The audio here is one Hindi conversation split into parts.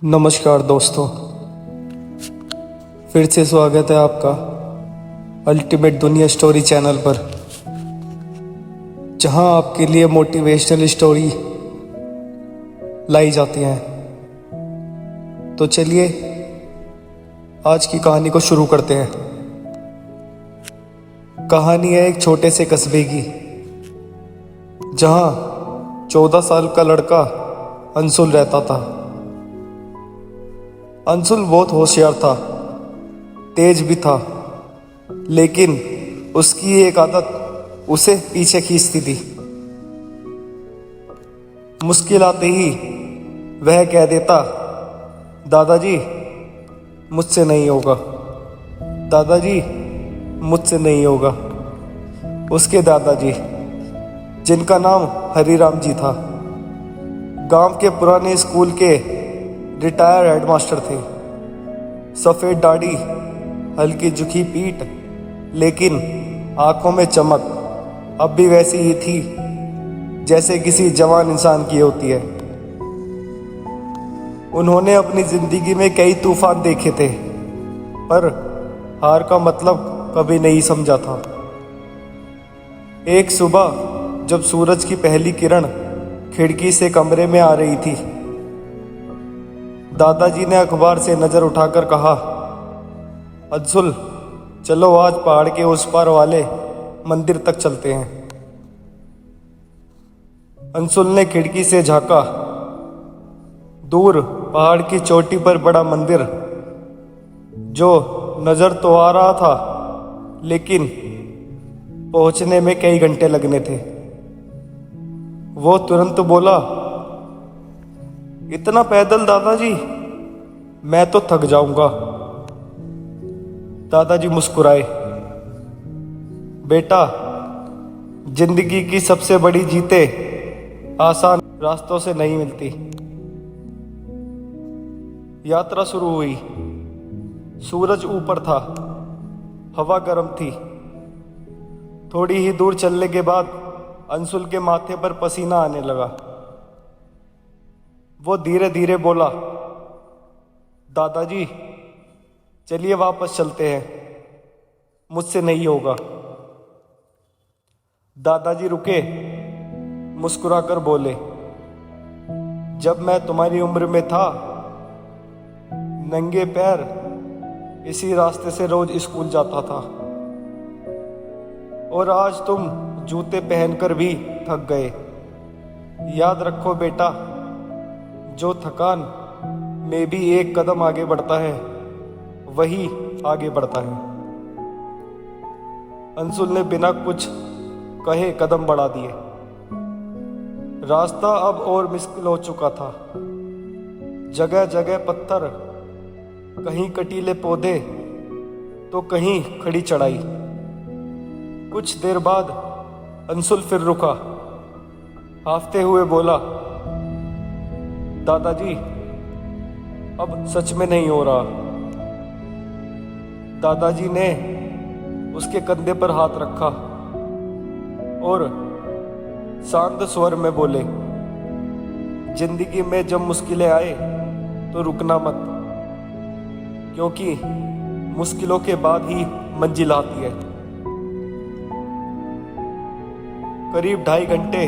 नमस्कार दोस्तों, फिर से स्वागत है आपका अल्टीमेट दुनिया स्टोरी चैनल पर, जहां आपके लिए मोटिवेशनल स्टोरी लाई जाती हैं। तो चलिए आज की कहानी को शुरू करते हैं। कहानी है एक छोटे से कस्बे की, जहां 14 साल का लड़का अंशुल रहता था। अंशुल बहुत होशियार था, तेज भी था, लेकिन उसकी एक आदत उसे पीछे खींचती थी। मुश्किल आते ही वह कह देता, दादाजी मुझसे नहीं होगा, दादाजी मुझसे नहीं होगा। उसके दादाजी, जिनका नाम हरिराम जी था, गांव के पुराने स्कूल के रिटायर हेडमास्टर थे। सफ़ेद दाढ़ी, हल्की झुकी पीठ, लेकिन आंखों में चमक अब भी वैसी ही थी जैसे किसी जवान इंसान की होती है। उन्होंने अपनी जिंदगी में कई तूफान देखे थे, पर हार का मतलब कभी नहीं समझा था। एक सुबह जब सूरज की पहली किरण खिड़की से कमरे में आ रही थी, दादाजी ने अखबार से नजर उठाकर कहा, अंशुल चलो आज पहाड़ के उस पार वाले मंदिर तक चलते हैं। अंशुल ने खिड़की से झांका। दूर पहाड़ की चोटी पर बड़ा मंदिर, जो नजर तो आ रहा था, लेकिन पहुंचने में कई घंटे लगने थे। वो तुरंत बोला, इतना पैदल दादाजी, मैं तो थक जाऊंगा। दादाजी मुस्कुराए, बेटा जिंदगी की सबसे बड़ी जीतें आसान रास्तों से नहीं मिलती। यात्रा शुरू हुई। सूरज ऊपर था, हवा गर्म थी। थोड़ी ही दूर चलने के बाद अंशुल के माथे पर पसीना आने लगा। वो धीरे धीरे बोला, दादाजी चलिए वापस चलते हैं, मुझसे नहीं होगा। दादाजी रुके, मुस्कुराकर बोले, जब मैं तुम्हारी उम्र में था, नंगे पैर इसी रास्ते से रोज स्कूल जाता था, और आज तुम जूते पहनकर भी थक गए। याद रखो बेटा, जो थकान में भी एक कदम आगे बढ़ता है, वही आगे बढ़ता है। अंशुल ने बिना कुछ कहे कदम बढ़ा दिए। रास्ता अब और मुश्किल हो चुका था। जगह जगह पत्थर, कहीं कटीले पौधे तो कहीं खड़ी चढ़ाई। कुछ देर बाद अंशुल फिर रुका, हांफते हुए बोला, दादाजी अब सच में नहीं हो रहा। दादाजी ने उसके कंधे पर हाथ रखा और शांत स्वर में बोले, जिंदगी में जब मुश्किलें आए तो रुकना मत, क्योंकि मुश्किलों के बाद ही मंजिल आती है। करीब 2.5 घंटे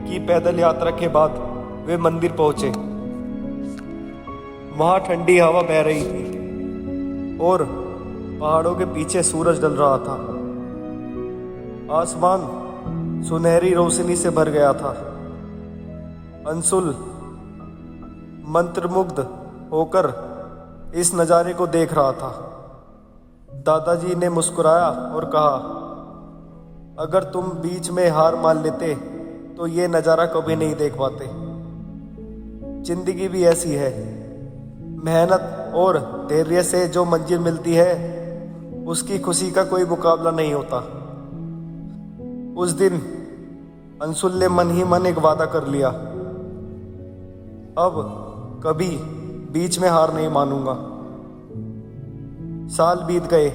की पैदल यात्रा के बाद वे मंदिर पहुंचे। वहां ठंडी हवा बह रही थी और पहाड़ों के पीछे सूरज ढल रहा था। आसमान सुनहरी रोशनी से भर गया था। अंशुल मंत्रमुग्ध होकर इस नज़ारे को देख रहा था। दादाजी ने मुस्कुराया और कहा, अगर तुम बीच में हार मान लेते तो ये नज़ारा कभी नहीं देख पाते। जिंदगी भी ऐसी है, मेहनत और धैर्य से जो मंजिल मिलती है, उसकी खुशी का कोई मुकाबला नहीं होता। उस दिन अंशुल ने मन ही मन एक वादा कर लिया, अब कभी बीच में हार नहीं मानूंगा। साल बीत गए।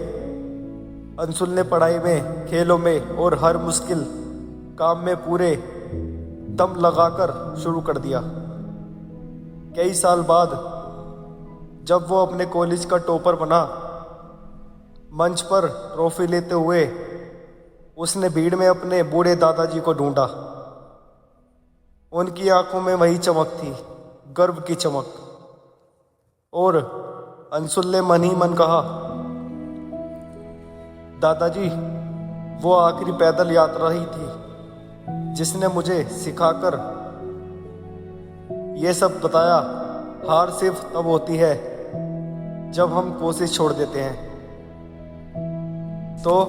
अंशुल ने पढ़ाई में, खेलों में और हर मुश्किल काम में पूरे दम लगाकर शुरू कर दिया। कई साल बाद जब वो अपने कॉलेज का टॉपर बना, मंच पर ट्रॉफी लेते हुए उसने भीड़ में अपने बूढ़े दादाजी को ढूंढा। उनकी आंखों में वही चमक थी, गर्व की चमक। और अंशुल ने मन ही मन कहा, दादाजी, वो आखिरी पैदल यात्रा ही थी जिसने मुझे सिखाकर ये सब बताया। हार सिर्फ तब होती है जब हम कोशिश छोड़ देते हैं। तो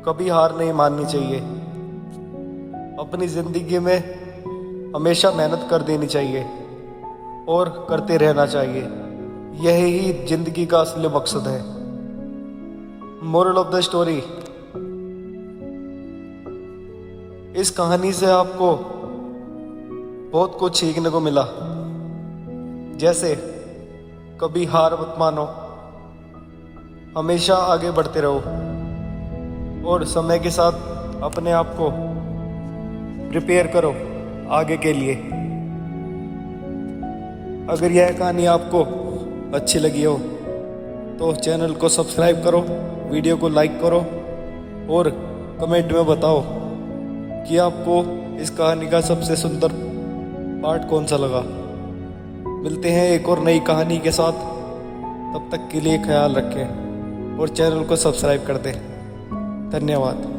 कभी हार नहीं माननी चाहिए। अपनी जिंदगी में हमेशा मेहनत कर देनी चाहिए और करते रहना चाहिए। यही ही जिंदगी का असली मकसद है। मोरल ऑफ द स्टोरी, इस कहानी से आपको बहुत कुछ सीखने को मिला। जैसे कभी हार मत मानो, हमेशा आगे बढ़ते रहो और समय के साथ अपने आप को प्रिपेयर करो आगे के लिए। अगर यह कहानी आपको अच्छी लगी हो तो चैनल को सब्सक्राइब करो, वीडियो को लाइक करो और कमेंट में बताओ कि आपको इस कहानी का सबसे सुंदर पार्ट कौन सा लगा। मिलते हैं एक और नई कहानी के साथ। तब तक के लिए ख्याल रखें और चैनल को सब्सक्राइब कर दें। धन्यवाद।